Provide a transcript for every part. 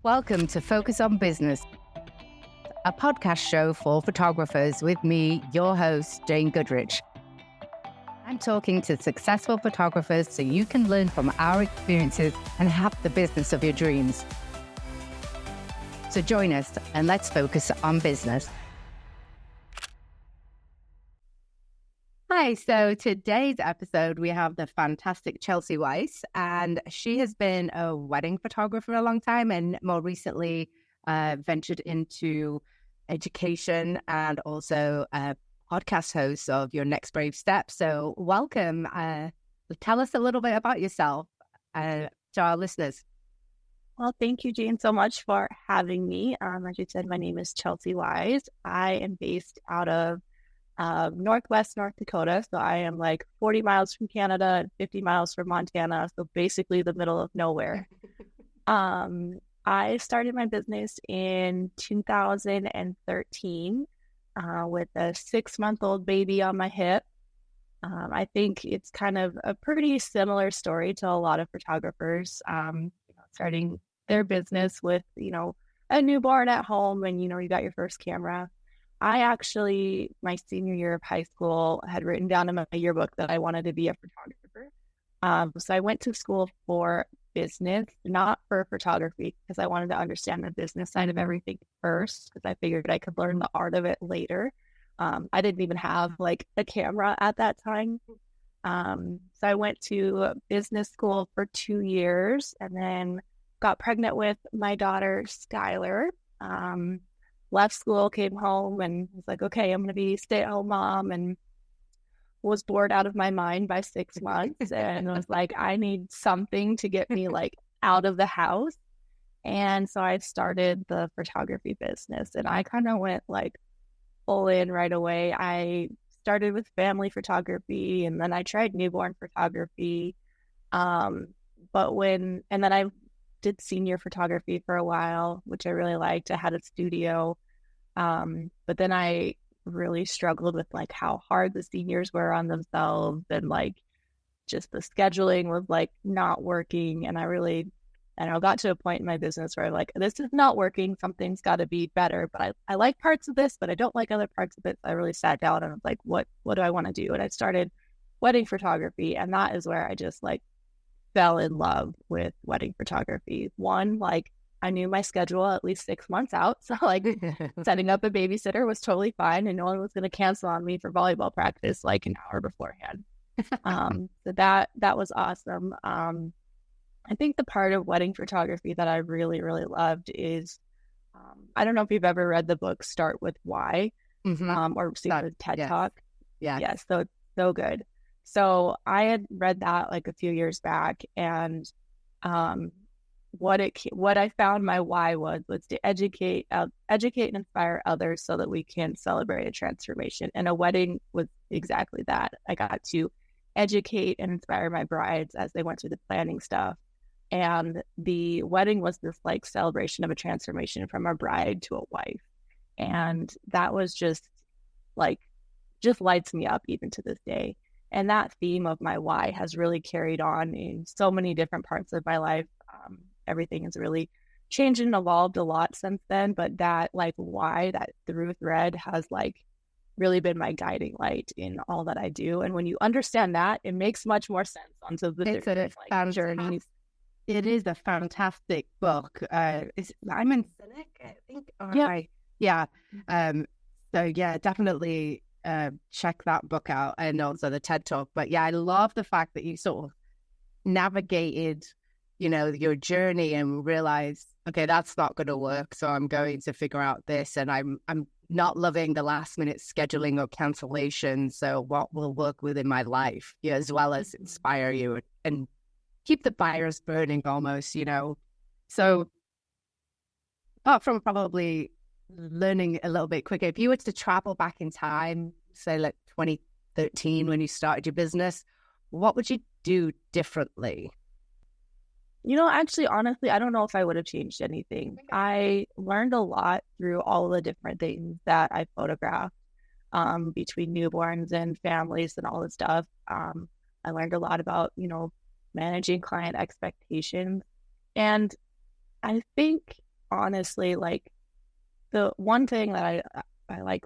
Welcome to Focus on Business, a podcast show for photographers with me, your host, Jane Goodrich. I'm talking to successful photographers so you can learn from our experiences and have the business of your dreams. So join us and let's focus on business. Hi, so today's episode, we have the fantastic Chelsy Weisz, and she has been a wedding photographer for a long time and more recently ventured into education and also a podcast host of Your Next Brave Step. So welcome. Tell us a little bit about yourself to our listeners. Well, thank you, Jane, so much for having me. As you said, my name is Chelsy Weisz. I am based out of Northwest North Dakota. So I am like 40 miles from Canada and 50 miles from Montana. So basically the middle of nowhere. I started my business in 2013 with a 6-month-old baby on my hip. I think it's kind of a pretty similar story to a lot of photographers, starting their business with, a newborn at home and, you got your first camera. I actually, my senior year of high school, had written down in my yearbook that I wanted to be a photographer. So I went to school for business, not for photography, because I wanted to understand the business side of everything first, because I figured I could learn the art of it later. I didn't even have like a camera at that time. So I went to business school for 2 years and then got pregnant with my daughter, Skylar. Left school, came home, and was like, okay, I'm going to be a stay-at-home mom, and was bored out of my mind by 6 months and was like, I need something to get me like out of the house. And so I started the photography business, and I kind of went like full in right away. I started with family photography, and then I tried newborn photography. And then I did senior photography for a while, which I really liked. I had a studio. But then I really struggled with like how hard the seniors were on themselves, and like just the scheduling was like not working. And I got to a point in my business where I'm like, this is not working. Something's got to be better. But I like parts of this, but I don't like other parts of it. So I really sat down and was like, what do I want to do? And I started wedding photography. And that is where I just like fell in love with wedding photography. One, like I knew my schedule at least 6 months out. So like setting up a babysitter was totally fine, and no one was going to cancel on me for volleyball practice like an hour beforehand. So that was awesome. I think the part of wedding photography that I really, really loved is, I don't know if you've ever read the book Start With Why, or seen the TED Talk. Yeah. Yes. So it's so good. So I had read that like a few years back, and what I found my why was to educate and inspire others so that we can celebrate a transformation. And a wedding was exactly that. I got to educate and inspire my brides as they went through the planning stuff. And the wedding was this like celebration of a transformation from a bride to a wife. And that was just lights me up even to this day. And that theme of my why has really carried on in so many different parts of my life. Everything has really changed and evolved a lot since then. But that like why, that through thread has like really been my guiding light in all that I do. And when you understand that, it makes much more sense onto the different journeys. It is a fantastic book. Is Simon Sinek, I think? Yeah. So yeah, definitely check that book out, and also the TED Talk. But yeah, I love the fact that you sort of navigated, your journey and realized, okay, that's not going to work. So I'm going to figure out this, and I'm not loving the last minute scheduling or cancellation. So what will work within my life, as well as inspire you and keep the fires burning almost, So apart from probably learning a little bit quicker, if you were to travel back in time, say like 2013 when you started your business, what would you do differently? Actually, honestly, I don't know if I would have changed anything. I learned a lot through all of the different things that I photographed, between newborns and families and all this stuff. I learned a lot about, managing client expectations. And I think honestly, like the one thing that I like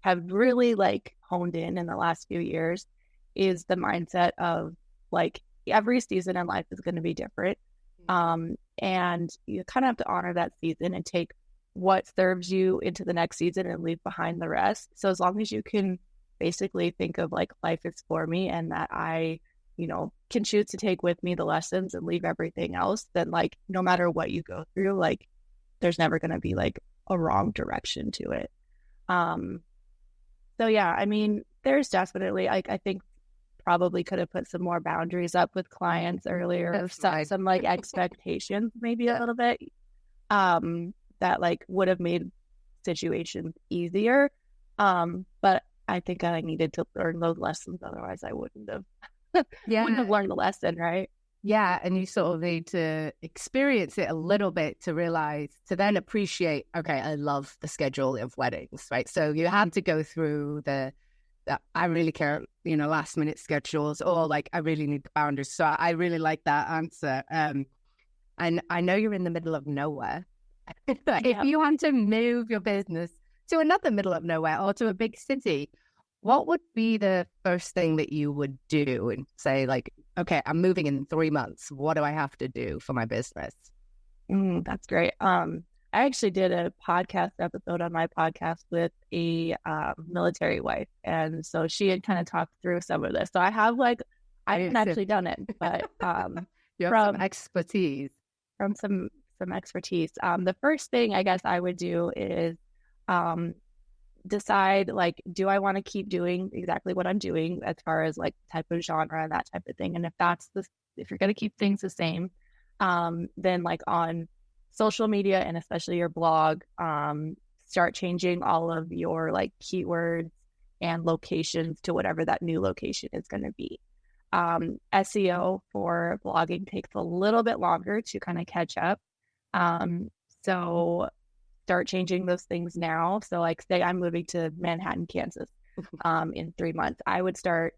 have really like honed in the last few years is the mindset of like every season in life is going to be different. And you kind of have to honor that season and take what serves you into the next season and leave behind the rest. So as long as you can basically think of like life is for me and that I, can choose to take with me the lessons and leave everything else, then like no matter what you go through, like there's never going to be like a wrong direction to it. So yeah, I mean, there's definitely like I think probably could have put some more boundaries up with clients earlier, some like expectations maybe a little bit, that like would have made situations easier. But I think I needed to learn those lessons, otherwise I wouldn't have learned the lesson, right? Yeah, and you sort of need to experience it a little bit to realize, to then appreciate, okay, I love the schedule of weddings, right? So you had to go through the I really care, last minute schedules, or like I really need the boundaries. So I really like that answer. And I know you're in the middle of nowhere. If you want to move your business to another middle of nowhere or to a big city, what would be the first thing that you would do and say like, okay, I'm moving in 3 months. What do I have to do for my business? That's great. I actually did a podcast episode on my podcast with a military wife. And so she had kind of talked through some of this. So I haven't actually done it, but you have some expertise. From some expertise. The first thing I guess I would do is decide like, do I want to keep doing exactly what I'm doing as far as like type of genre and that type of thing? And if you're going to keep things the same, then like on social media and especially your blog, start changing all of your like keywords and locations to whatever that new location is going to be. SEO for blogging takes a little bit longer to kind of catch up. So start changing those things now. So like say I'm moving to Manhattan, Kansas, in 3 months, I would start,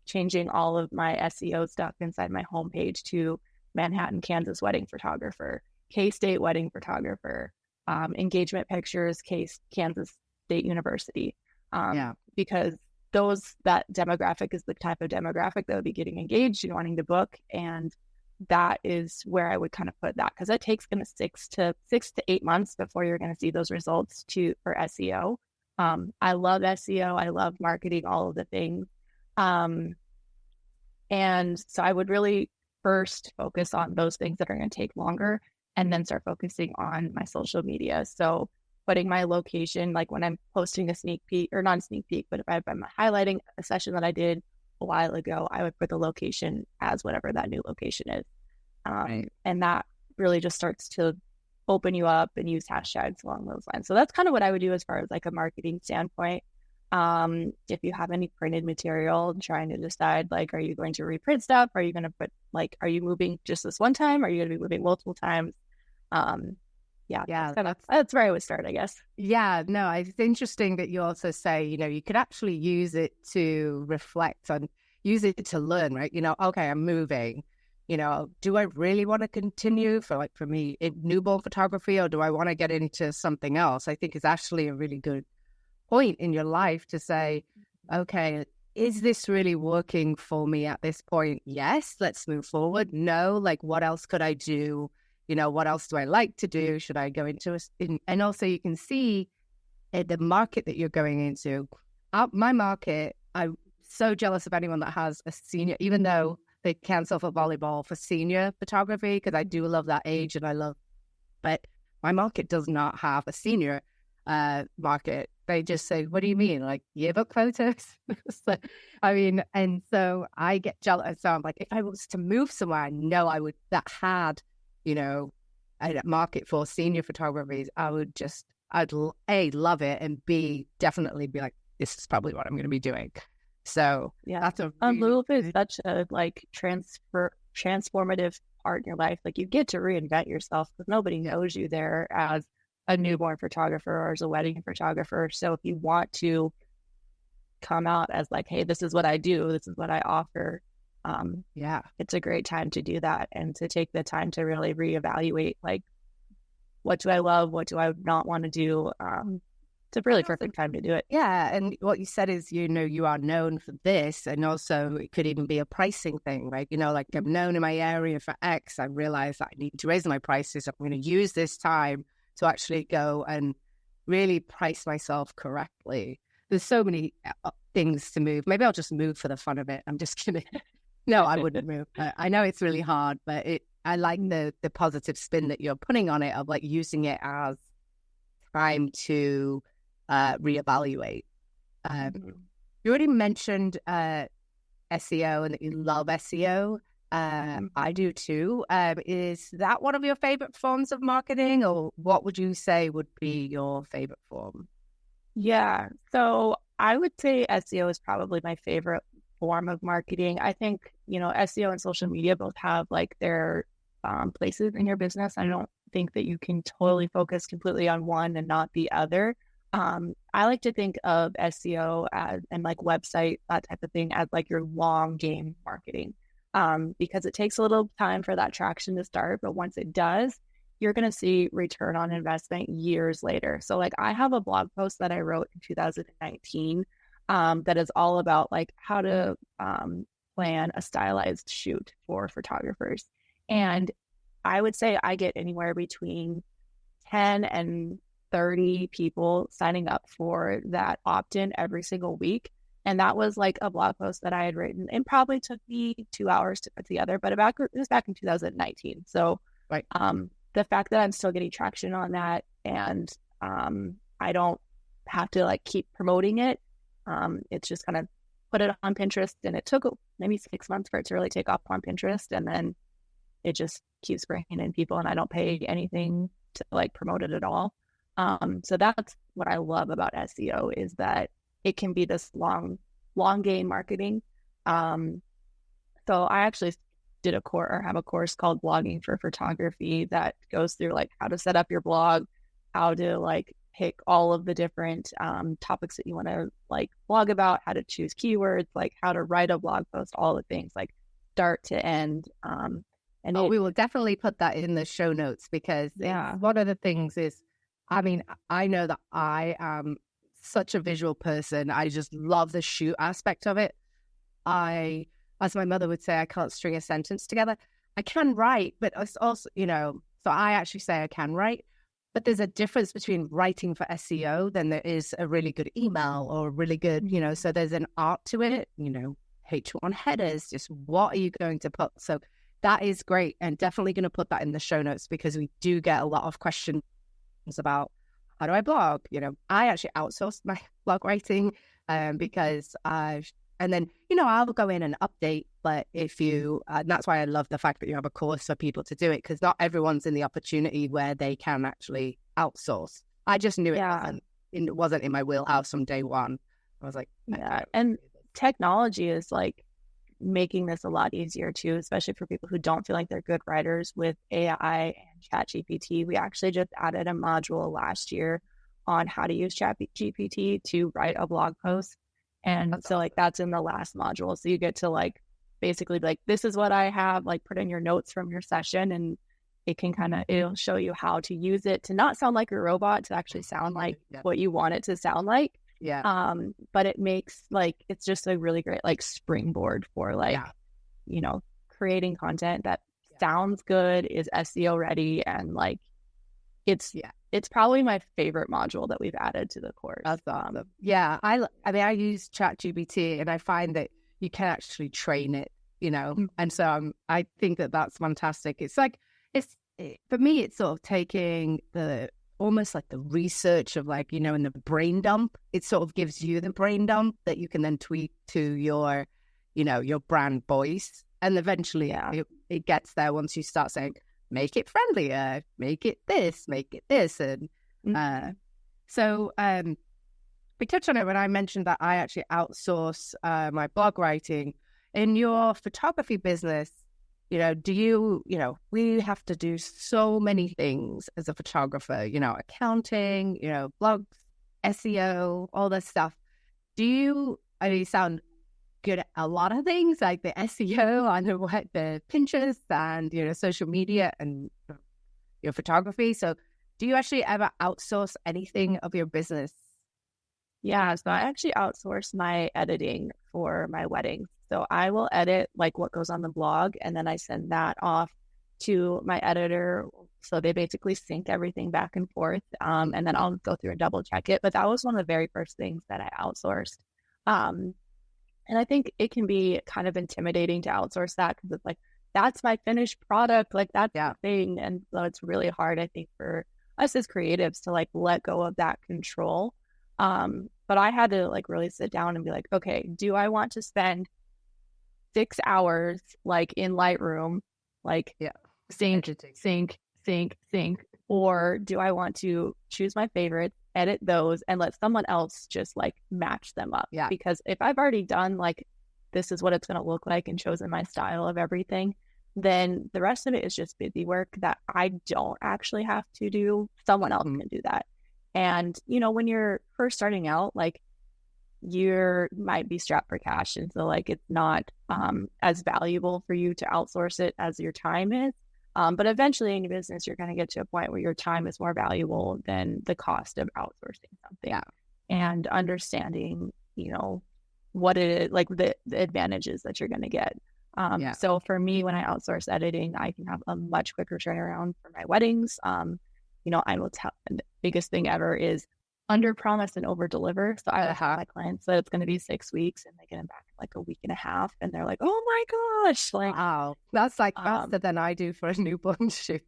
changing all of my SEO stuff inside my homepage to Manhattan, Kansas wedding photographer, K-State wedding photographer, engagement pictures, Kansas State University. Because that demographic is the type of demographic that would be getting engaged and wanting to book. And that is where I would kind of put that, because it takes kind of 6 to 8 months before you're going to see those results for SEO. I love SEO. I love marketing, all of the things. And so I would really first focus on those things that are going to take longer and then start focusing on my social media. So putting my location, like when I'm posting a sneak peek, or not a sneak peek, but if I'm highlighting a session that I did a while ago, I would put the location as whatever that new location is. And that really just starts to open you up and use hashtags along those lines. So that's kind of what I would do as far as like a marketing standpoint. If you have any printed material, trying to decide like, are you going to reprint stuff? Are you going to put like, are you moving just this one time? Are you going to be moving multiple times? That's where I would start, I guess. Yeah, no, it's interesting that you also say, you could actually use it to reflect on, use it to learn, right? Okay, I'm moving, do I really want to continue for me in newborn photography, or do I want to get into something else? I think it's actually a really good point in your life to say, okay, is this really working for me at this point? Yes, let's move forward. No, like what else could I do? What else do I like to do? Should I go into and also you can see the market that you're going into. My market, I'm so jealous of anyone that has a senior, even though they cancel for volleyball for senior photography, because I do love that age but my market does not have a senior market. They just say, what do you mean? Like yearbook photos? And so I get jealous. So I'm like, if I was to move somewhere, I know that had, a market for senior photographers, I'd A, love it, and B, definitely be like, this is probably what I'm going to be doing. So yeah, that's a move is such a like transformative part in your life. Like you get to reinvent yourself because nobody knows you there as a newborn photographer or as a wedding photographer. So if you want to come out as like, hey, this is what I do, this is what I offer, it's a great time to do that and to take the time to really reevaluate like what do I love, what do I not want to do. It's a really perfect time to do it. Yeah. And what you said is, you are known for this. And also it could even be a pricing thing, right? Like I'm known in my area for X. I realize that I need to raise my prices. I'm going to use this time to actually go and really price myself correctly. There's so many things to move. Maybe I'll just move for the fun of it. I'm just kidding. No, I wouldn't move. I know it's really hard, but I like the positive spin that you're putting on it of like using it as time to reevaluate. You already mentioned SEO and that you love SEO. I do too. Is that one of your favorite forms of marketing, or what would you say would be your favorite form? Yeah. So I would say SEO is probably my favorite form of marketing. I think, SEO and social media both have like their places in your business. I don't think that you can totally focus completely on one and not the other. I like to think of SEO and like website, that type of thing, as like your long game marketing, because it takes a little time for that traction to start. But once it does, you're going to see return on investment years later. So like I have a blog post that I wrote in 2019 that is all about like how to plan a stylized shoot for photographers. And I would say I get anywhere between 10 and 30 people signing up for that opt-in every single week. And that was like a blog post that I had written and probably took me 2 hours to put together, but it was back in 2019. So right. The fact that I'm still getting traction on that and I don't have to like keep promoting it. It's just kind of put it on Pinterest, and it took maybe 6 months for it to really take off on Pinterest. And then it just keeps bringing in people and I don't pay anything to like promote it at all. So that's what I love about SEO, is that it can be this long game marketing. So I actually did have a course called Blogging for Photography that goes through like how to set up your blog, how to like pick all of the different topics that you want to like blog about, how to choose keywords, like how to write a blog post, all the things like start to end. And we will definitely put that in the show notes, because one of the things is, I know that I am such a visual person. I just love the shoot aspect of it. As my mother would say, I can't string a sentence together. I can write, but it's also, so I actually say I can write, but there's a difference between writing for SEO than there is a really good email or a really good, so there's an art to it, H1 headers, just what are you going to put? So that is great, and definitely going to put that in the show notes, because we do get a lot of questions about how do I blog? I actually outsourced my blog writing because and then, I'll go in and update. But if you, that's why I love the fact that you have a course for people to do it, because not everyone's in the opportunity where they can actually outsource. I just knew it wasn't in my wheelhouse from day one. I was like, and technology is like making this a lot easier too, especially for people who don't feel like they're good writers with AI and ChatGPT. We actually just added a module last year on how to use ChatGPT to write a blog post. And so like that's in the last module. So you get to like basically be like, this is what I have, like put in your notes from your session, and it can it'll show you how to use it to not sound like a robot, to actually sound like what you want it to sound like. Yeah. But it makes like, it's just a really great like springboard for like, creating content that sounds good, is SEO ready, and like it's probably my favorite module that we've added to the course. That's awesome. Yeah, I use ChatGPT, and I find that you can actually train it, and so I think that that's fantastic. It's like for me, it's sort of taking almost like the research of like, in the brain dump. It sort of gives you the brain dump that you can then tweak to your, your brand voice, and eventually it gets there once you start saying, make it friendlier, make it this, and so we touched on it when I mentioned that I actually outsource my blog writing. In your photography business, do you, we have to do so many things as a photographer, accounting, blogs, SEO, all this stuff. Do you, sound good at a lot of things like the SEO and the Pinterest and, social media and your photography. So Do you actually ever outsource anything of your business? Yeah, so I actually outsource my editing for my weddings. So I will edit like what goes on the blog, and then I send that off to my editor. So they basically sync everything back and forth. And then I'll go through and double check it. But that was one of the very first things that I outsourced. And I think it can be kind of intimidating to outsource that because it's like, that's my finished product. Like that's the thing. And so it's really hard, I think, for us as creatives to like let go of that control. But I had to like really sit down and be like, okay, do I want to spend 6 hours like in Lightroom, like sync, or do I want to choose my favorites, edit those, and let someone else just like match them up? Yeah. Because if I've already done like, this is what it's going to look like and chosen my style of everything, then the rest of it is just busy work that I don't actually have to do. Someone else can do that. And, you know, when you're first starting out, like you might be strapped for cash. And so like, it's not as valuable for you to outsource it as your time is. But eventually in your business, you're going to get to a point where your time is more valuable than the cost of outsourcing something. Yeah. And understanding, you know, what it is, like the advantages that you're going to get. So for me, when I outsource editing, I can have a much quicker turnaround for my weddings. You know, I will tell, the biggest thing ever is under promise and over deliver. So I have my clients that it's going to be 6 weeks and they get them back in like a week and a half. And they're like, oh my gosh, like, wow, that's like faster than I do for a newborn shoot.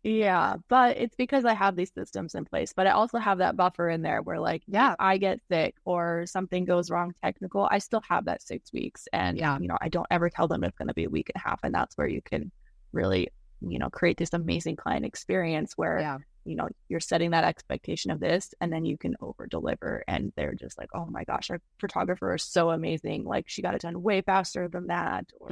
Yeah, but it's because I have these systems in place, but I also have that buffer in there where like, I get sick or something goes wrong technical, I still have that 6 weeks. And, you know, I don't ever tell them it's going to be a week and a half. And that's where you can really, you know, create this amazing client experience where, you know, you're setting that expectation of this and then you can over deliver. And they're just like, oh my gosh, our photographer is so amazing. Like she got it done way faster than that. Or,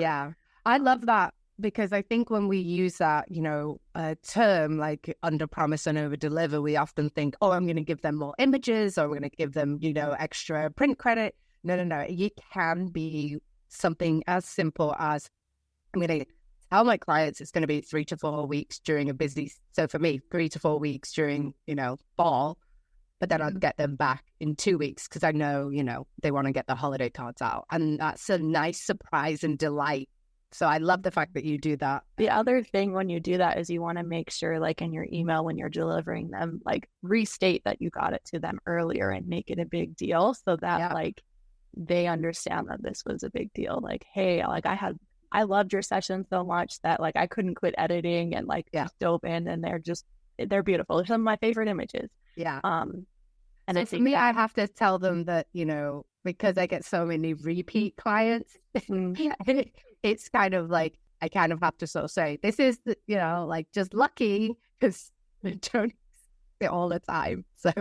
I love that. Because I think when we use that, you know, term like under promise and over deliver, we often think, oh, I'm going to give them more images or I'm going to give them, you know, extra print credit. No. It can be something as simple as I'm going to tell my clients it's going to be 3 to 4 weeks during a busy. So for me, 3 to 4 weeks during, you know, fall, but then I'll get them back in 2 weeks because I know, you know, they want to get the holiday cards out. And that's a nice surprise and delight. So I love the fact that you do that. The other thing when you do that is you want to make sure like in your email when you're delivering them, like restate that you got it to them earlier and make it a big deal so that like they understand that this was a big deal. Like, hey, like I loved your session so much that like I couldn't quit editing and like just dove in and they're beautiful. They're some of my favorite images. Yeah. And so for me, I have to tell them that, you know, because I get so many repeat clients, it's kind of like, I kind of have to sort of say, this is, you know, like just lucky because they don't it all the time. So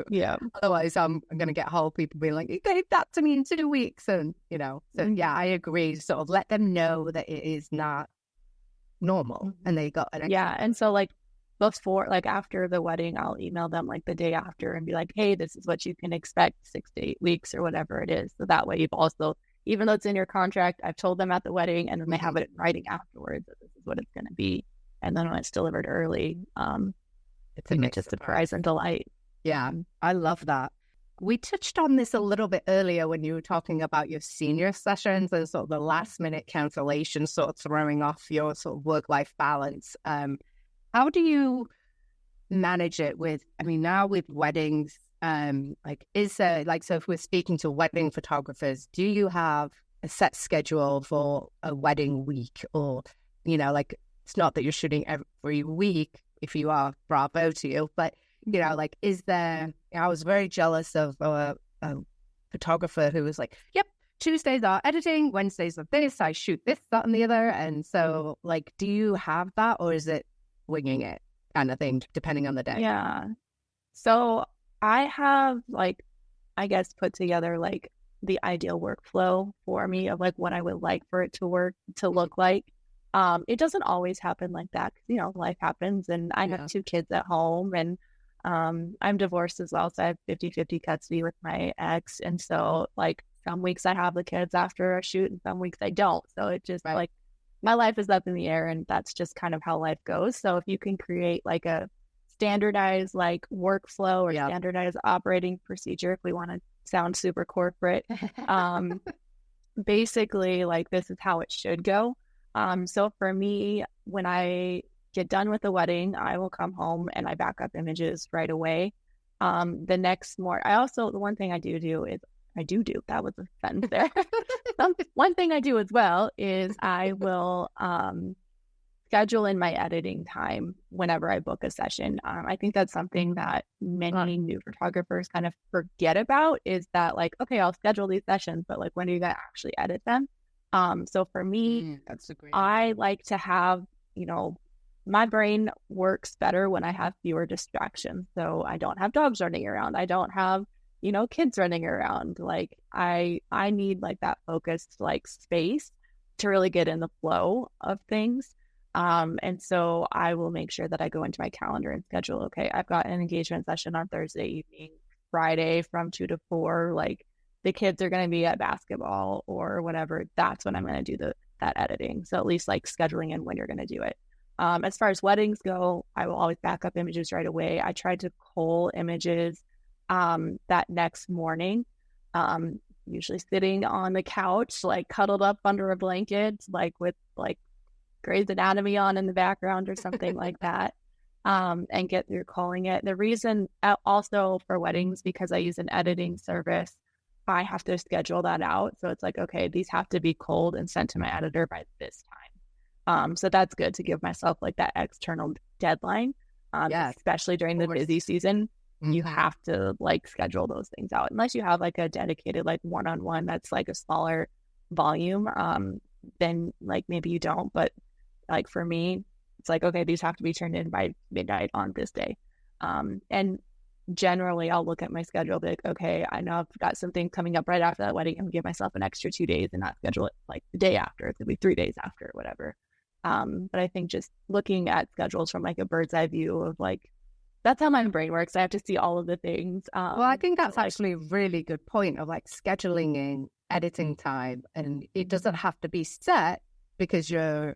otherwise I'm going to get whole people being like, you gave that to me in 2 weeks. And, you know, so I agree. Sort of let them know that it is not normal and they got an and so like before, like after the wedding, I'll email them like the day after and be like, hey, this is what you can expect 6 to 8 weeks or whatever it is. So that way you've also, even though it's in your contract, I've told them at the wedding and then they have it in writing afterwards that this is what it's going to be. And then when it's delivered early, it's just a surprise and delight. Yeah, I love that. We touched on this a little bit earlier when you were talking about your senior sessions and sort of the last minute cancellation sort of throwing off your sort of work-life balance. How do you manage it with, I mean, now with weddings, like is there, like, so if we're speaking to wedding photographers, do you have a set schedule for a wedding week or, you know, like it's not that you're shooting every week. If you are, bravo to you. But, you know, like, is there, I was very jealous of a photographer who was like, yep, Tuesdays are editing, Wednesdays are this, I shoot this, that, and the other. And so, like, do you have that or is it winging it kind of thing, depending on the day? Yeah. So I have, like, I guess put together, like, the ideal workflow for me of, like, what I would like for it to look like. It doesn't always happen like that. You know, life happens and I have 2 kids at home and I'm divorced as well. So I have 50-50 custody with my ex. And so like some weeks I have the kids after a shoot and some weeks I don't. So it just like my life is up in the air and that's just kind of how life goes. So if you can create like a standardized like workflow or standardized operating procedure, if we want to sound super corporate. Basically, like, this is how it should go. So for me, when I get done with the wedding, I will come home and I back up images right away. The next morning, the one thing I do is that was a sentence there. One thing I do as well is I will schedule in my editing time whenever I book a session. I think that's something that many new photographers kind of forget about, is that, like, okay, I'll schedule these sessions, but like, when are you going to actually edit them? So for me, I like to have, my brain works better when I have fewer distractions. So I don't have dogs running around. I don't have, kids running around. Like, I need like that focused like space to really get in the flow of things. And so I will make sure that I go into my calendar and schedule, okay, I've got an engagement session on Thursday evening, Friday from 2 to 4, like, the kids are going to be at basketball or whatever. That's when I'm going to do that editing. So at least like scheduling in when you're going to do it. As far as weddings go, I will always back up images right away. I try to cull images that next morning, usually sitting on the couch, like cuddled up under a blanket, like with like Grey's Anatomy on in the background or something like that, and get through culling it. The reason also for weddings, because I use an editing service, I have to schedule that out. So it's like, okay, these have to be culled and sent to my editor by this time. So that's good to give myself like that external deadline, especially during the busy season. You have to like schedule those things out, unless you have like a dedicated like one-on-one that's like a smaller volume. Then like maybe you don't, but like for me, it's like, okay, these have to be turned in by midnight on this day. And generally I'll look at my schedule, be like, okay, I know I've got something coming up right after that wedding. I'm gonna give myself an extra 2 days and not schedule it like the day after. It could be 3 days after, whatever. But I think just looking at schedules from like a bird's eye view of like, that's how my brain works. I have to see all of the things. Well, I think that's actually a really good point of like scheduling in editing time, and it doesn't have to be set, because if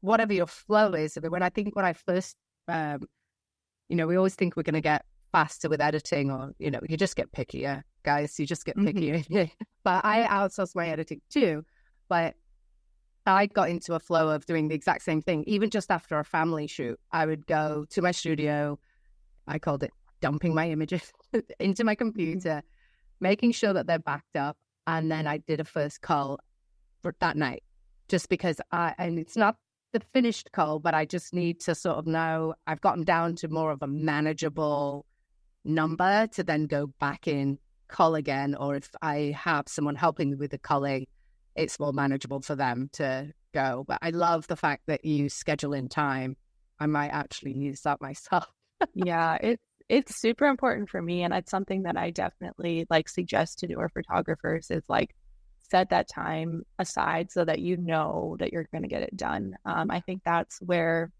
whatever your flow is. When I first, we always think we're going to get faster with editing, or, you just get pickier, guys. You just get pickier. But I outsource my editing too. But I got into a flow of doing the exact same thing. Even just after a family shoot, I would go to my studio. I called it dumping my images into my computer, making sure that they're backed up. And then I did a first cull for that night, just because and it's not the finished cull, but I just need to sort of know I've gotten down to more of a manageable number to then go back in, cull again. Or if I have someone helping me with the culling, it's more manageable for them to go. But I love the fact that you schedule in time. I might actually use that myself. Yeah, it's super important for me. And it's something that I definitely like suggest to newer photographers, is like, set that time aside so that you know that you're going to get it done. I think that's where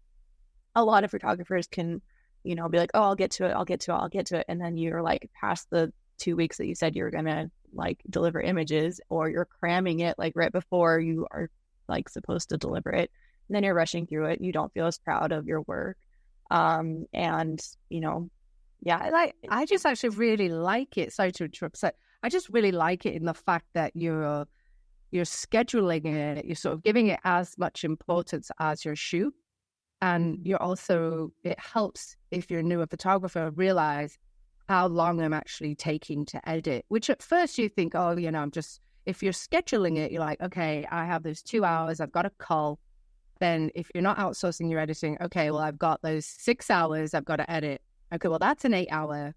a lot of photographers can, be like, oh, I'll get to it. And then you're like past the 2 weeks that you said you were going to like deliver images, or you're cramming it like right before you are like supposed to deliver it. And then you're rushing through it. You don't feel as proud of your work. I just actually really like it. Sorry to interrupt. So I just really like it in the fact that you're scheduling it, you're sort of giving it as much importance as your shoot. And it helps, if you're a newer photographer, realize how long I'm actually taking to edit, which at first you think, oh, if you're scheduling it, you're like, okay, I have those 2 hours, I've got a call. Then if you're not outsourcing your editing, okay, well, I've got those 6 hours I've got to edit. Okay, well, that's an 8-hour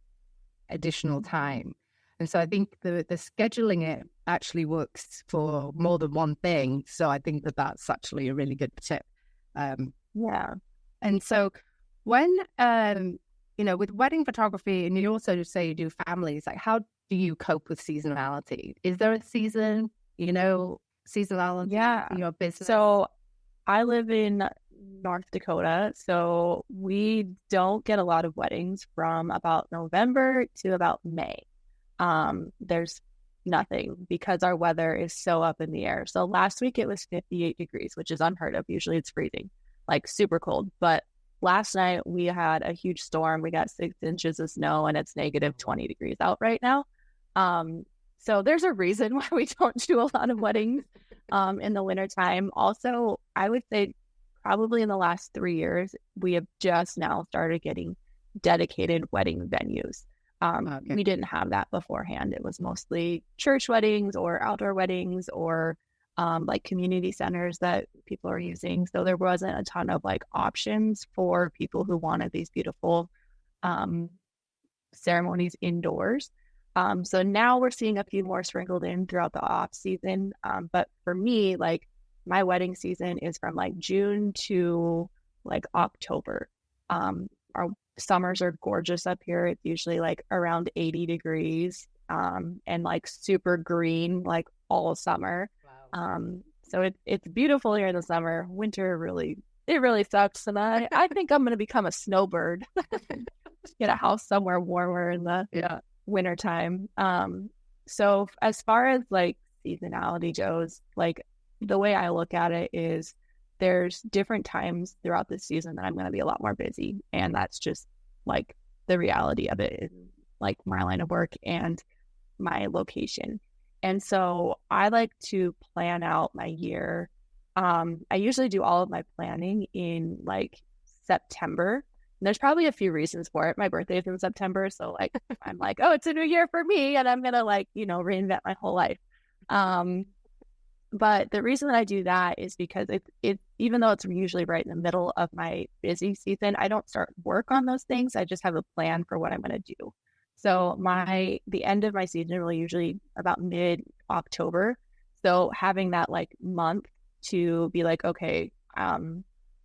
additional time. And so I think the scheduling it actually works for more than one thing. So I think that's actually a really good tip. Yeah. And so when, with wedding photography, and you also say you do families, like, how do you cope with seasonality? Is there a seasonality in your business? So I live in North Dakota, so we don't get a lot of weddings from about November to about May. There's nothing, because our weather is so up in the air. So last week it was 58 degrees, which is unheard of. Usually it's freezing, like super cold. But last night we had a huge storm. We got 6 inches of snow and it's negative 20 degrees out right now. So there's a reason why we don't do a lot of weddings in the wintertime. Also, I would say probably in the last 3 years, we have just now started getting dedicated wedding venues. Okay. We didn't have that beforehand. It was mostly church weddings or outdoor weddings or like community centers that people are using. So there wasn't a ton of like options for people who wanted these beautiful ceremonies indoors. So now we're seeing a few more sprinkled in throughout the off season. But for me, like my wedding season is from like June to like October. Our summers are gorgeous up here. It's usually like around 80 degrees and like super green like all summer. Wow. So it's beautiful here in the summer. Winter really sucks. And I think I'm going to become a snowbird. Get a house somewhere warmer in the wintertime. So as far as like seasonality goes, like the way I look at it is there's different times throughout the season that I'm going to be a lot more busy. And that's just like the reality of it, is like my line of work and my location. And so I like to plan out my year. I usually do all of my planning in like September. And there's probably a few reasons for it. My birthday is in September. So like, I'm like, oh, it's a new year for me. And I'm going to like, reinvent my whole life. But the reason that I do that is because it even though it's usually right in the middle of my busy season, I don't start work on those things. I just have a plan for what I'm going to do. So the end of my season will usually about mid-October. So having that like month to be like, okay,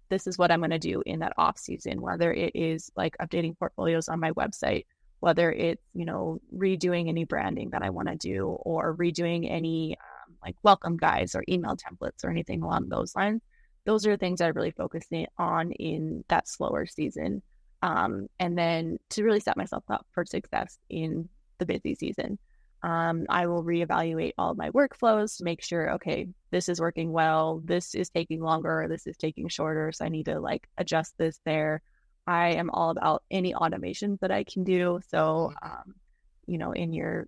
this is what I'm going to do in that off season, whether it is like updating portfolios on my website, whether it's, redoing any branding that I want to do, or redoing any like welcome guides or email templates or anything along those lines. Those are things I really focus on in that slower season. And then to really set myself up for success in the busy season. I will reevaluate all of my workflows to make sure, okay, this is working well, this is taking longer, this is taking shorter, so I need to like adjust this there. I am all about any automations that I can do. So, in your,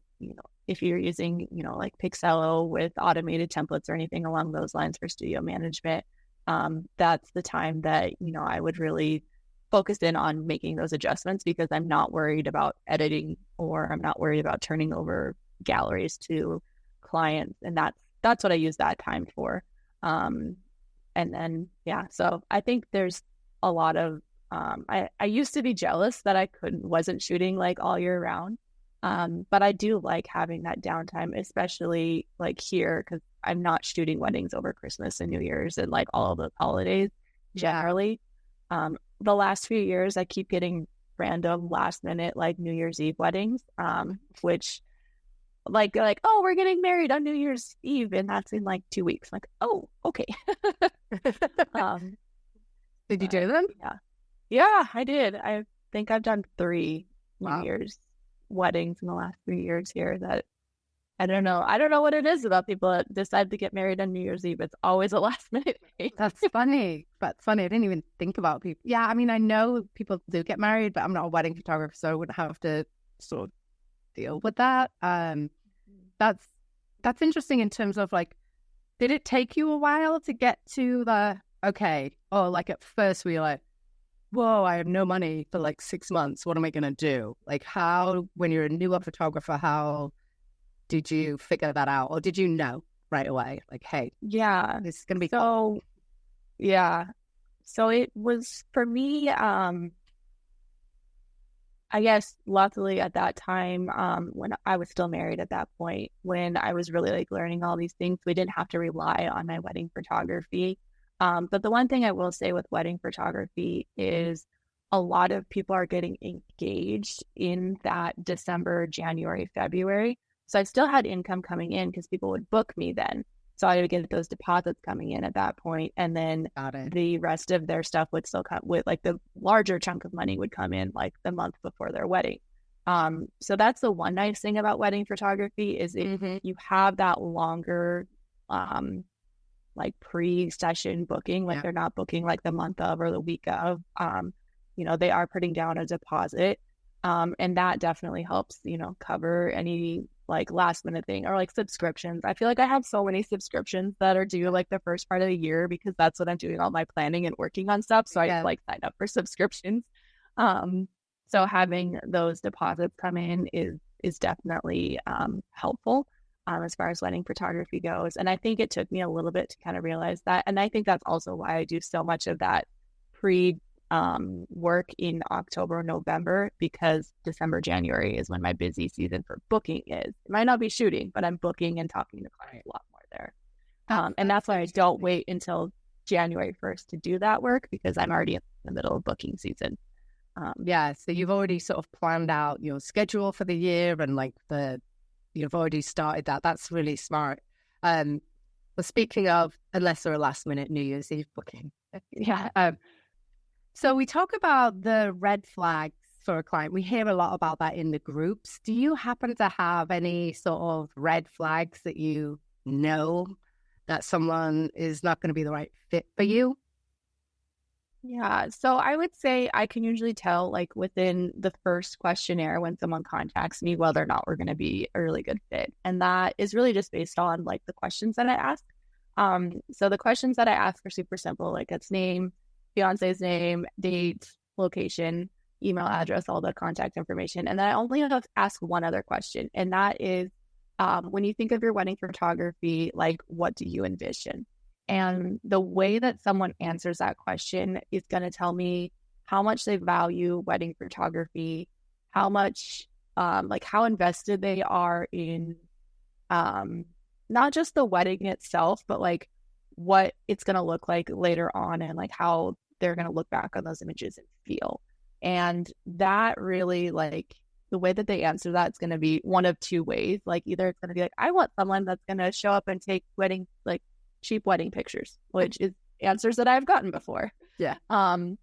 if you're using, like Pixello with automated templates or anything along those lines for studio management, that's the time that, I would really focus in on making those adjustments, because I'm not worried about editing, or I'm not worried about turning over galleries to clients. And that's what I use that time for. And then, so I think there's a lot of, I used to be jealous that I wasn't shooting like all year round. But I do like having that downtime, especially like here, because I'm not shooting weddings over Christmas and New Year's and like all of the holidays generally. The last few years, I keep getting random last minute like New Year's Eve weddings, which like oh, we're getting married on New Year's Eve, and that's in like 2 weeks. I'm like, oh, okay. Did you do them? Yeah, I did. I think I've done 3 New Year's weddings in the last 3 years here. That I don't know what it is about people that decide to get married on New Year's Eve. It's always a last minute thing. That's funny. I didn't even think about people. Yeah, I mean, I know people do get married, but I'm not a wedding photographer, so I wouldn't have to sort of deal with that. That's interesting in terms of like, did it take you a while to get to like at first we were like, whoa, I have no money for like 6 months. What am I going to do? Like how, when you're a newer photographer, how did you figure that out? Or did you know right away? Like, hey, this is going to be so, yeah. So it was for me, I guess luckily at that time, when I was still married at that point, when I was really like learning all these things, we didn't have to rely on my wedding photography. But the one thing I will say with wedding photography is a lot of people are getting engaged in that December, January, February. So I still had income coming in because people would book me then. So I would get those deposits coming in at that point. And then the rest of their stuff would still come with like the larger chunk of money would come in like the month before their wedding. So that's the one nice thing about wedding photography is if you have that longer, like pre-session booking, like they're not booking like the month of or the week of. they are putting down a deposit. And that definitely helps, cover any like last minute thing or like subscriptions. I feel like I have so many subscriptions that are due like the first part of the year because that's what I'm doing all my planning and working on stuff. So I like sign up for subscriptions. So having those deposits come in is definitely helpful as far as wedding photography goes. And I think it took me a little bit to kind of realize that. And I think that's also why I do so much of that work in October, November, because December, January is when my busy season for booking is. It might not be shooting, but I'm booking and talking to clients a lot more there. And that's why I don't wait until January 1st to do that work because I'm already in the middle of booking season. So you've already sort of planned out your schedule for the year and like you've already started that. That's really smart. But speaking of, unless they're a last minute New Year's Eve booking. So we talk about the red flags for a client. We hear a lot about that in the groups. Do you happen to have any sort of red flags that you know that someone is not going to be the right fit for you? Yeah, so I would say I can usually tell like within the first questionnaire when someone contacts me whether or not we're going to be a really good fit. And that is really just based on like the questions that I ask. So the questions that I ask are super simple, like it's name, fiance's name, date, location, email address, all the contact information. And then I only have to ask one other question. And that is, when you think of your wedding photography, like what do you envision? And the way that someone answers that question is going to tell me how much they value wedding photography, how much, like how invested they are in not just the wedding itself, but like what it's going to look like later on and like how they're going to look back on those images and feel. And that really like the way that they answer that is going to be one of two ways. Like either it's going to be like, I want someone that's going to show up and take wedding, like cheap wedding pictures, which is answers that I've gotten before. Yeah. And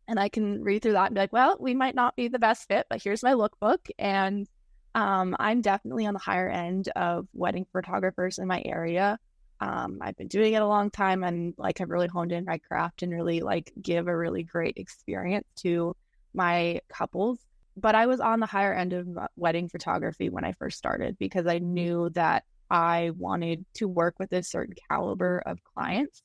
I can read through that and be like, well, we might not be the best fit, but here's my lookbook. And I'm definitely on the higher end of wedding photographers in my area. I've been doing it a long time and like I've really honed in my craft and really like give a really great experience to my couples. But I was on the higher end of wedding photography when I first started because I knew that I wanted to work with a certain caliber of clients.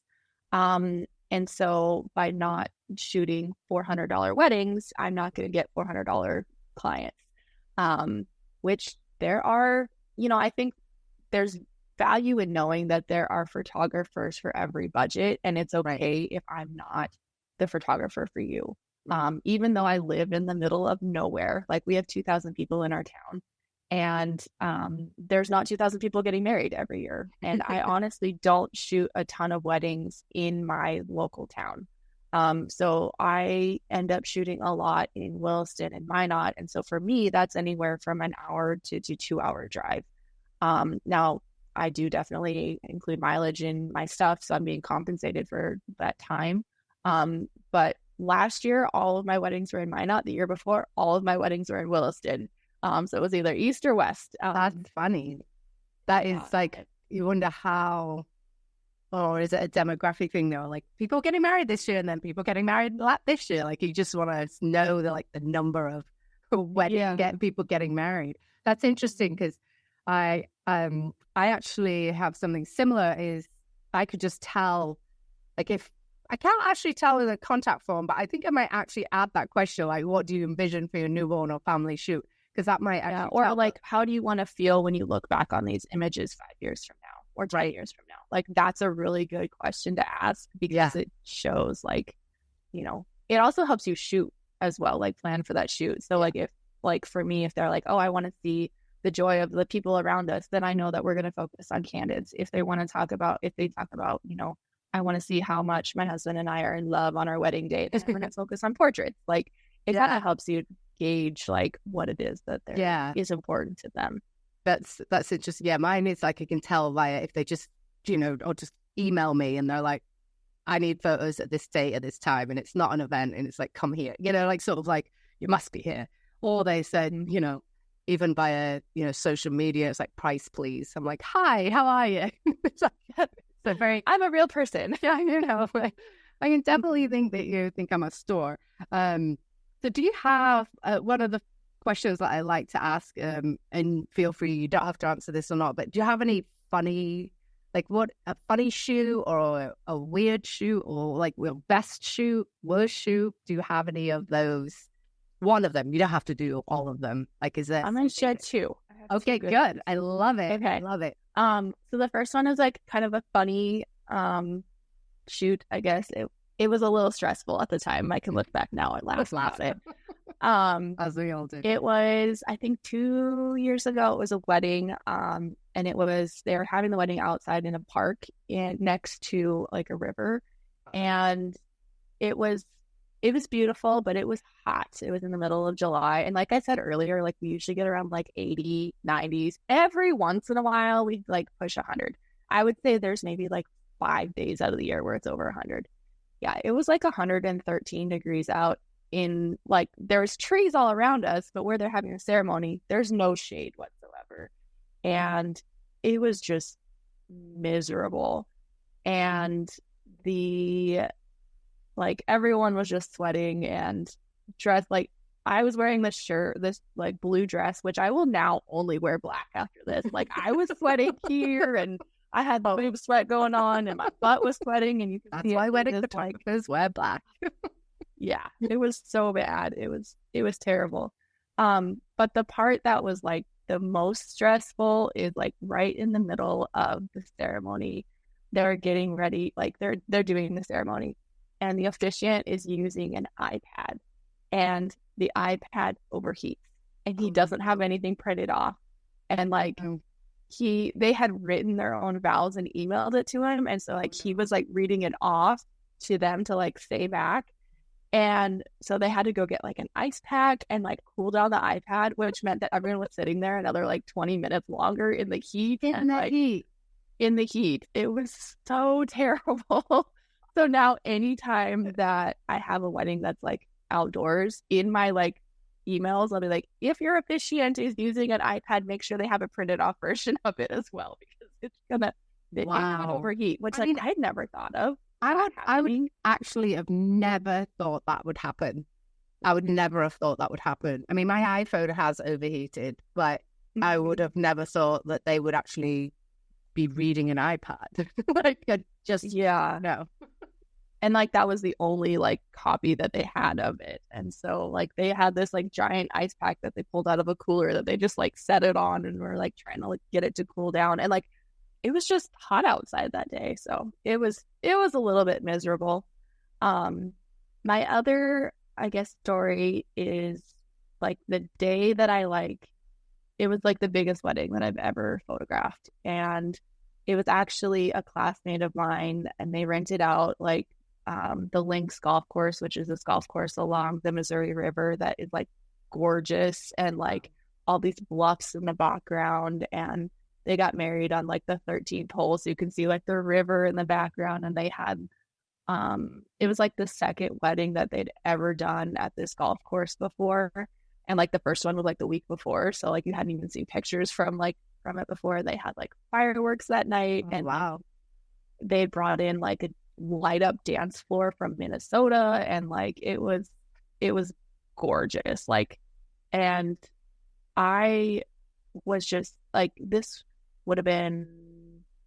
And so by not shooting $400 weddings, I'm not going to get $400 clients, which there are, I think there's value in knowing that there are photographers for every budget. And it's okay if I'm not the photographer for you. Even though I live in the middle of nowhere, like we have 2,000 people in our town. And there's not 2,000 people getting married every year. And I honestly don't shoot a ton of weddings in my local town. So I end up shooting a lot in Williston and Minot. And so for me, that's anywhere from an hour to 2-hour drive. Now, I do definitely include mileage in my stuff. So I'm being compensated for that time. But last year, all of my weddings were in Minot. The year before, all of my weddings were in Williston. So it was either east or west. That's funny. That is like, you wonder how, or is it a demographic thing though? Like people getting married this year and then people getting married this year. Like you just want to know the number of people getting married. That's interesting because I actually have something similar. Is I could just tell, like if I can't actually tell in the contact form, but I think I might actually add that question, like what do you envision for your newborn or family shoot? Because that might actually or like, how do you want to feel when you look back on these images 5 years from now or 10 years from now? Like, that's a really good question to ask because it shows like, it also helps you shoot as well, like plan for that shoot. So like if, like for me, if they're like, oh, I want to see the joy of the people around us, then I know that we're going to focus on candids. If they talk about, I want to see how much my husband and I are in love on our wedding day, then we're going to focus on portraits. Like it kind of helps you gauge like what it is that is important to them. That's interesting. Yeah, mine is like I can tell via if they just or just email me and they're like, I need photos at this date at this time, and it's not an event and it's like, come here, like sort of like you must be here. Or they said, even via social media, it's like price please. I'm like, hi, how are you? It's like, so very, I'm a real person. Yeah, like, I can definitely think that you think I'm a store. So do you have one of the questions that I like to ask, and feel free, you don't have to answer this or not, but do you have any funny, like what, a funny shoot or a weird shoot or like your best shoot, worst shoot? Do you have any of those? One of them. You don't have to do all of them. Like, is it? I'm going to share two. Okay, good. I love it. Okay. I love it. So the first one is like kind of a funny shoot, I guess. It was a little stressful at the time. I can look back now and laugh at it. As we all did. It was, I think 2 years ago, it was a wedding. And they were having the wedding outside in a park next to like a river. And it was beautiful, but it was hot. It was in the middle of July. And like I said earlier, like we usually get around like 80, 90s. Every once in a while, we like push 100. I would say there's maybe like 5 days out of the year where it's over 100. Yeah, it was like 113 degrees out in like, there's trees all around us, but where they're having a ceremony, there's no shade whatsoever. And it was just miserable. And like everyone was just sweating and dressed. Like I was wearing this like blue dress, which I will now only wear black after this. Like I was sweating here and I had boob sweat going on and my butt was sweating, and you can see why wedding photographers wear black. Yeah, it was so bad. It was terrible. But the part that was like the most stressful is like right in the middle of the ceremony. They're getting ready, like they're doing the ceremony, and the officiant is using an iPad, and the iPad overheats, and he doesn't have anything printed off, and like they had written their own vows and emailed it to him, and so like he was like reading it off to them to like say back, and so they had to go get like an ice pack and like cool down the iPad, which meant that everyone was sitting there another like 20 minutes longer in the heat. In the heat. It was so terrible. So now anytime that I have a wedding that's like outdoors, in my like emails, I'll be like, if your officiant is using an iPad, make sure they have a printed off version of it as well, because it's gonna overheat, which like I'd never thought of. I would actually have never thought that would happen. I would never have thought that would happen. I mean, my iPhone has overheated, but I would have never thought that they would actually be reading an iPad. Like, no. And like that was the only like copy that they had of it. And so like they had this like giant ice pack that they pulled out of a cooler that they just like set it on and were like trying to like get it to cool down. And like it was just hot outside that day. So it was a little bit miserable. My other, I guess, story is like the day that it was like the biggest wedding that I've ever photographed. And it was actually a classmate of mine, and they rented out like the Lynx golf course, which is this golf course along the Missouri River that is like gorgeous, and like all these bluffs in the background. And they got married on like the 13th hole, so you can see like the river in the background. And they had it was like the second wedding that they'd ever done at this golf course before, and like the first one was like the week before, so like you hadn't even seen pictures from it before. They had like fireworks that night. And wow, they brought in like a light up dance floor from Minnesota, and like it was gorgeous. Like, and I was just like, this would have been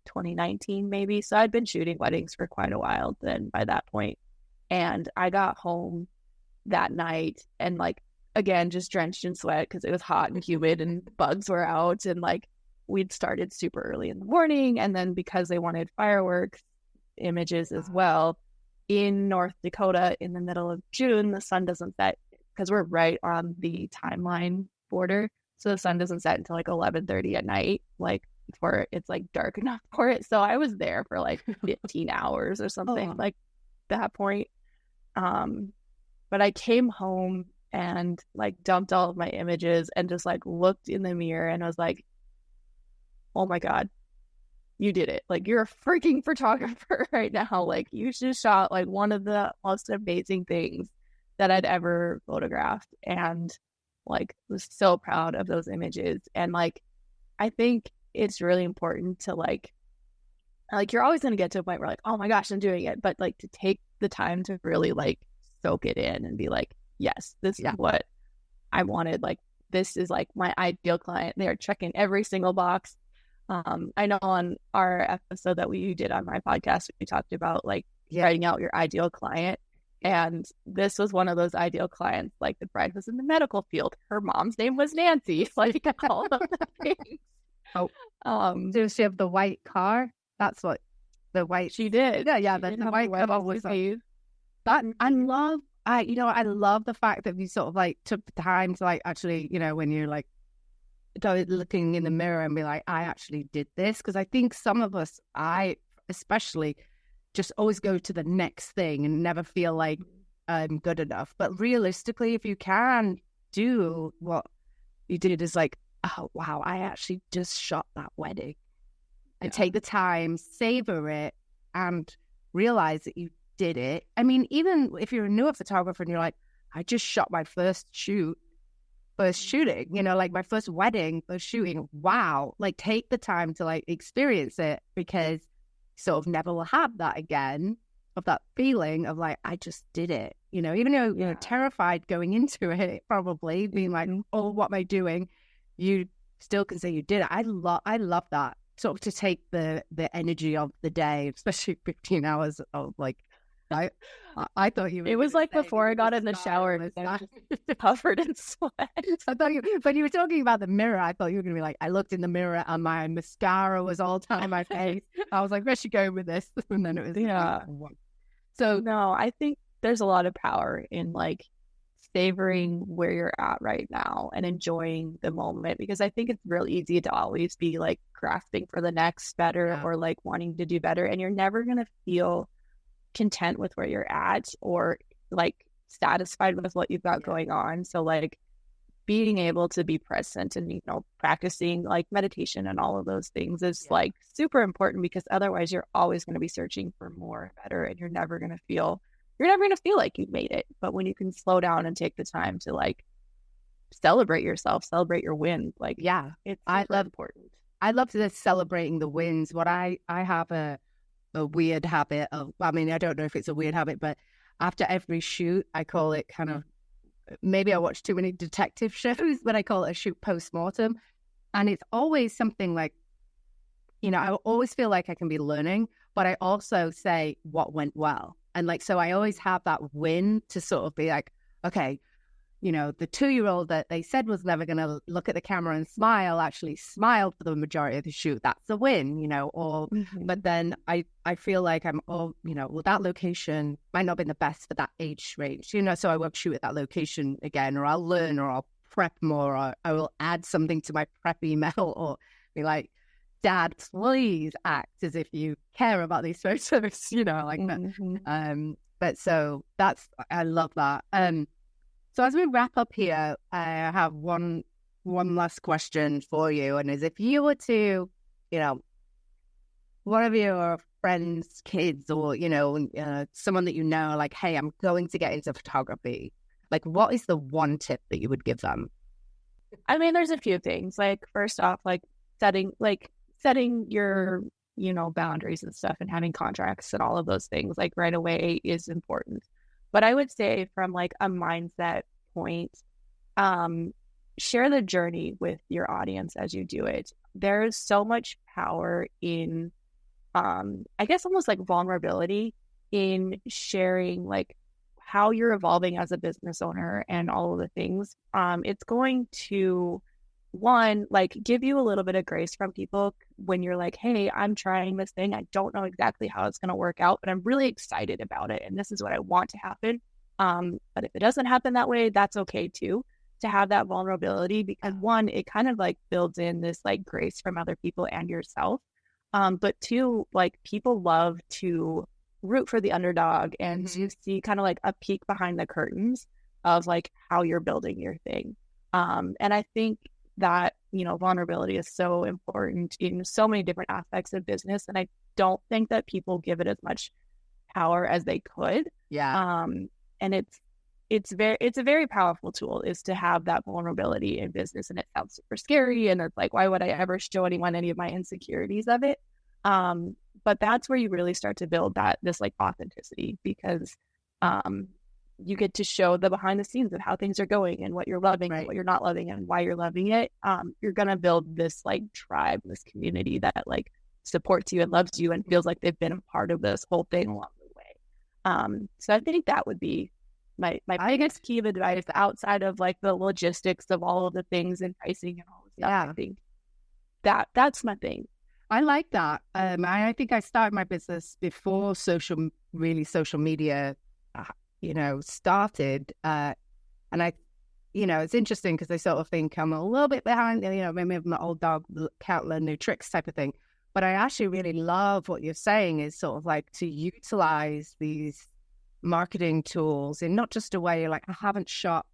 2019 maybe, so I'd been shooting weddings for quite a while then by that point. And I got home that night and like, again, just drenched in sweat because it was hot and humid and bugs were out, and like we'd started super early in the morning. And then because they wanted fireworks images as well, in North Dakota in the middle of June, the sun doesn't set because we're right on the timeline border. So the sun doesn't set until like 11:30 at night, like before it's like dark enough for it. So I was there for like 15 hours or something like that point. But I came home and like dumped all of my images and just like looked in the mirror and I was like, oh my God, you did it. Like, you're a freaking photographer right now. Like, you just shot like one of the most amazing things that I'd ever photographed, and like was so proud of those images. And like, I think it's really important to like you're always going to get to a point where like, oh my gosh, I'm doing it. But like to take the time to really like soak it in and be like, yes, this is what I wanted. Like, this is like my ideal client. They are checking every single box. I know on our episode that we did on my podcast, we talked about like writing out your ideal client. And this was one of those ideal clients. Like, the bride was in the medical field. Her mom's name was Nancy. Like, all of the things. Does she have the white car? That's what the white. She did. Yeah. The white car was that. I love the fact that you sort of like took the time to like actually, when you're like looking in the mirror and be like, I actually did this. Because I think some of us, I especially, just always go to the next thing and never feel like I'm good enough. But realistically, if you can do what you did, is like, oh wow, I actually just shot that wedding, and take the time, savor it, and realize that you did it. I mean, even if you're a newer photographer and you're like, I just shot my first shooting, like my first wedding, first shooting. Wow. Like, take the time to like experience it, because sort of never will have that again, of that feeling of like, I just did it, even though you're terrified going into it, probably being like, oh, what am I doing? You still can say you did it. I love that sort of, to take the energy of the day, especially 15 hours of like, I thought you were. It was like before I got in the shower and I was just covered in sweat. I thought when you were talking about the mirror, I thought you were going to be like, I looked in the mirror and my mascara was all time my face. I was like, where's she going with this? And then it was So no, I think there's a lot of power in like savoring where you're at right now and enjoying the moment, because I think it's real easy to always be like grasping for the next better or like wanting to do better, and you're never going to feel content with where you're at or like satisfied with what you've got going on. So like being able to be present and practicing like meditation and all of those things is like super important, because otherwise you're always going to be searching for more and better, and you're never going to feel like you've made it. But when you can slow down and take the time to like celebrate yourself, celebrate your wins, like it's important. I love this celebrating the wins. What I have a weird habit of, I mean, I don't know if it's a weird habit, but after every shoot, I call it kind of, maybe I watch too many detective shows, but I call it a shoot post-mortem. And it's always something like, I always feel like I can be learning, but I also say what went well. And like, so I always have that win to sort of be like, okay, the 2-year-old that they said was never going to look at the camera and smile, actually smiled for the majority of the shoot. That's a win, but then I feel like I'm, well, that location might not have been the best for that age range, so I won't shoot at that location again, or I'll learn, or I'll prep more, or I will add something to my prep email, or be like, Dad, please act as if you care about these photos, like that. But so I love that. So as we wrap up here, I have one last question for you, and is, if you were to, one of your friends' kids, or someone that like, hey, I'm going to get into photography, like, what is the one tip that you would give them? I mean, there's a few things. Like, first off, like setting your boundaries and stuff, and having contracts and all of those things like right away is important. But I would say, from like a mindset point, share the journey with your audience as you do it. There's so much power in, I guess, almost like vulnerability in sharing like how you're evolving as a business owner and all of the things. It's going to, one, like give you a little bit of grace from people when you're like, hey, I'm trying this thing. I don't know exactly how it's going to work out, but I'm really excited about it. And this is what I want to happen. But if it doesn't happen that way, that's okay too, to have that vulnerability, because one, it kind of like builds in this like grace from other people and yourself. But two, like people love to root for the underdog and to see kind of like a peek behind the curtains of like how you're building your thing. And I think that, vulnerability is so important in so many different aspects of business. And I don't think that people give it as much power as they could. Yeah. And it's a very powerful tool, is to have that vulnerability in business. And it sounds super scary. And it's like, why would I ever show anyone any of my insecurities of it? But that's where you really start to build this like authenticity, because you get to show the behind the scenes of how things are going and what you're loving and what you're not loving and why you're loving it. You're going to build this like tribe, this community that like supports you and loves you and feels like they've been a part of this whole thing along the way. So I think that would be my biggest key of advice outside of like the logistics of all of the things and pricing and all of stuff. Yeah. I think that's my thing. I like that. I think I started my business before social media, started. And I, it's interesting because I sort of think I'm a little bit behind, maybe I'm an old dog, can't learn new tricks type of thing. But I actually really love what you're saying is sort of like to utilize these marketing tools in not just a way like I haven't shot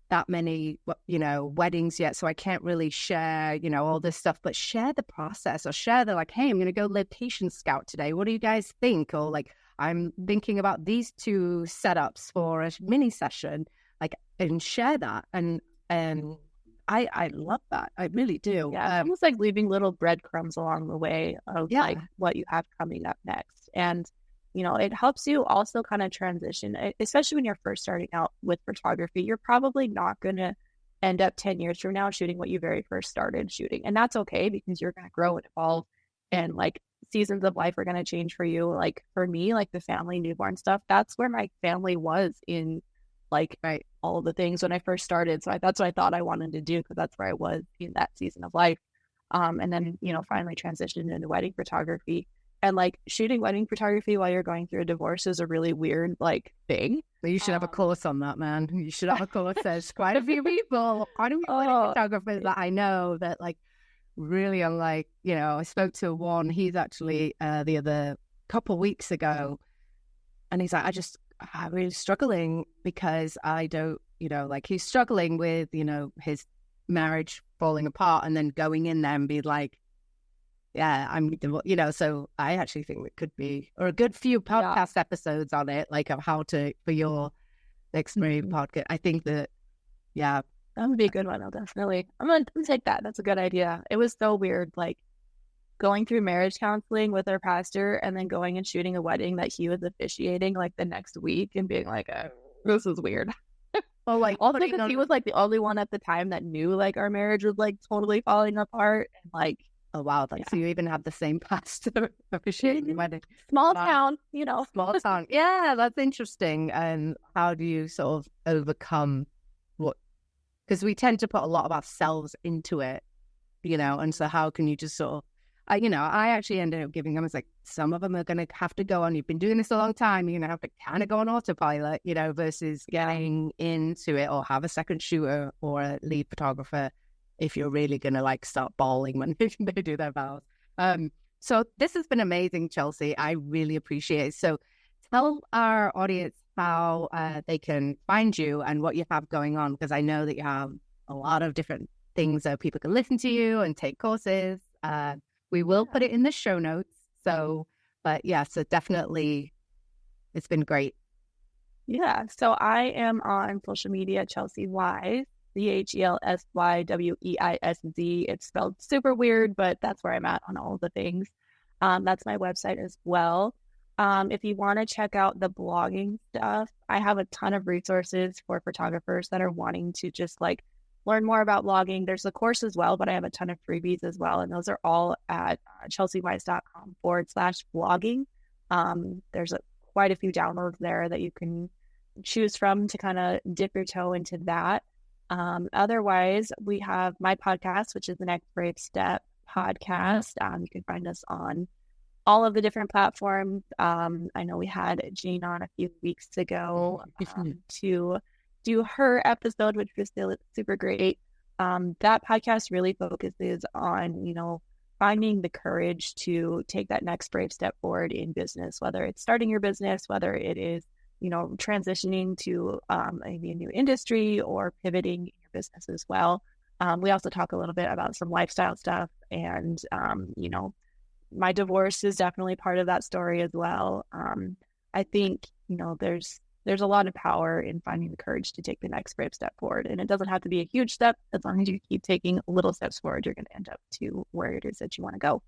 that many, weddings yet, so I can't really share, all this stuff, but share the process or share the like, hey, I'm going to go location scout today. What do you guys think? Or like, I'm thinking about these 2 setups for a mini session, like, and share that. And I love that. I really do. Yeah, almost like leaving little breadcrumbs along the way of like what you have coming up next. And it helps you also kind of transition, especially when you're first starting out with photography. You're probably not going to end up 10 years from now shooting what you very first started shooting. And that's okay, because you're going to grow and evolve, and like seasons of life are going to change for you. Like for me, like the family newborn stuff, that's where my family was in like all of the things when I first started. So that's what I thought I wanted to do, because that's where I was in that season of life. And then, finally transitioned into wedding photography. And like shooting wedding photography while you're going through a divorce is a really weird like thing. But you should have a course on that, man. You should have a course. There's quite a few people, wedding photographers that I know that like really are like, I spoke to one, he's actually the other couple weeks ago, and he's like, I'm really struggling because I don't, like he's struggling with, his marriage falling apart and then going in there and be like, yeah, so I actually think it could be, or a good few podcast episodes on it, like of how to, for your next married podcast. I think that, that would be a good one. I'm going to take that. That's a good idea. It was so weird, like going through marriage counseling with our pastor and then going and shooting a wedding that he was officiating like the next week and being like, this is weird. Well, like also because he was like the only one at the time that knew like our marriage was like totally falling apart, and like, oh, wow. So you even have the same pastor officiating the wedding. Small town, Small town. Yeah, that's interesting. And how do you sort of overcome because we tend to put a lot of ourselves into it, and so how can you just sort of, I actually ended up giving them, it's like, some of them are going to have to go on, you've been doing this a long time, you're going to have to kind of go on autopilot, versus getting into it, or have a second shooter or a lead photographer if you're really going to like start bawling when they do their vows. So this has been amazing, Chelsy. I really appreciate it. So tell our audience how they can find you and what you have going on, because I know that you have a lot of different things that people can listen to you and take courses. We will put it in the show notes. So, but so definitely it's been great. Yeah. So I am on social media, Chelsy Weisz. CHELSYWEISZ. It's spelled super weird, but that's where I'm at on all the things. That's my website as well. If you want to check out the blogging stuff, I have a ton of resources for photographers that are wanting to just like learn more about blogging. There's a course as well, but I have a ton of freebies as well. And those are all at chelseaweisz.com/blogging. There's quite a few downloads there that you can choose from to kind of dip your toe into that. Otherwise, we have my podcast, which is the Next Brave Step podcast. You can find us on all of the different platforms. I know we had Jane on a few weeks ago to do her episode, which was still super great. That podcast really focuses on, finding the courage to take that next brave step forward in business, whether it's starting your business, whether it is transitioning to maybe a new industry or pivoting in your business as well. We also talk a little bit about some lifestyle stuff, and my divorce is definitely part of that story as well. I think there's a lot of power in finding the courage to take the next brave step forward, and it doesn't have to be a huge step. As long as you keep taking little steps forward, you're going to end up to where it is that you want to go.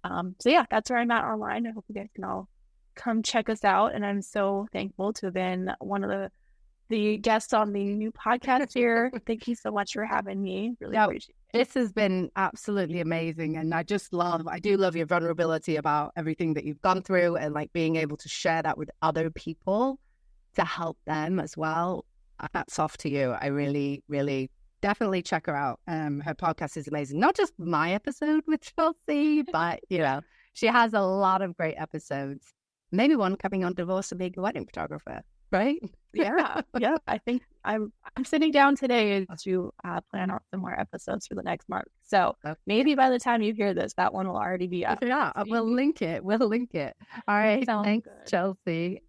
So yeah, that's where I'm at online. I hope you guys can all come check us out. And I'm so thankful to have been one of the guests on the new podcast here. Thank you so much for having me. Really appreciate it. This has been absolutely amazing. And I do love your vulnerability about everything that you've gone through and like being able to share that with other people to help them as well. Hats off to you. I really, really definitely check her out. Her podcast is amazing. Not just my episode with Chelsy, but she has a lot of great episodes. Maybe one coming on Divorce and Being a Wedding Photographer, right? Yeah. I think I'm sitting down today to plan out some more episodes for the next month. So maybe by the time you hear this, that one will already be up. Yeah, we'll link it. All right. Sounds Thanks, good. Chelsy.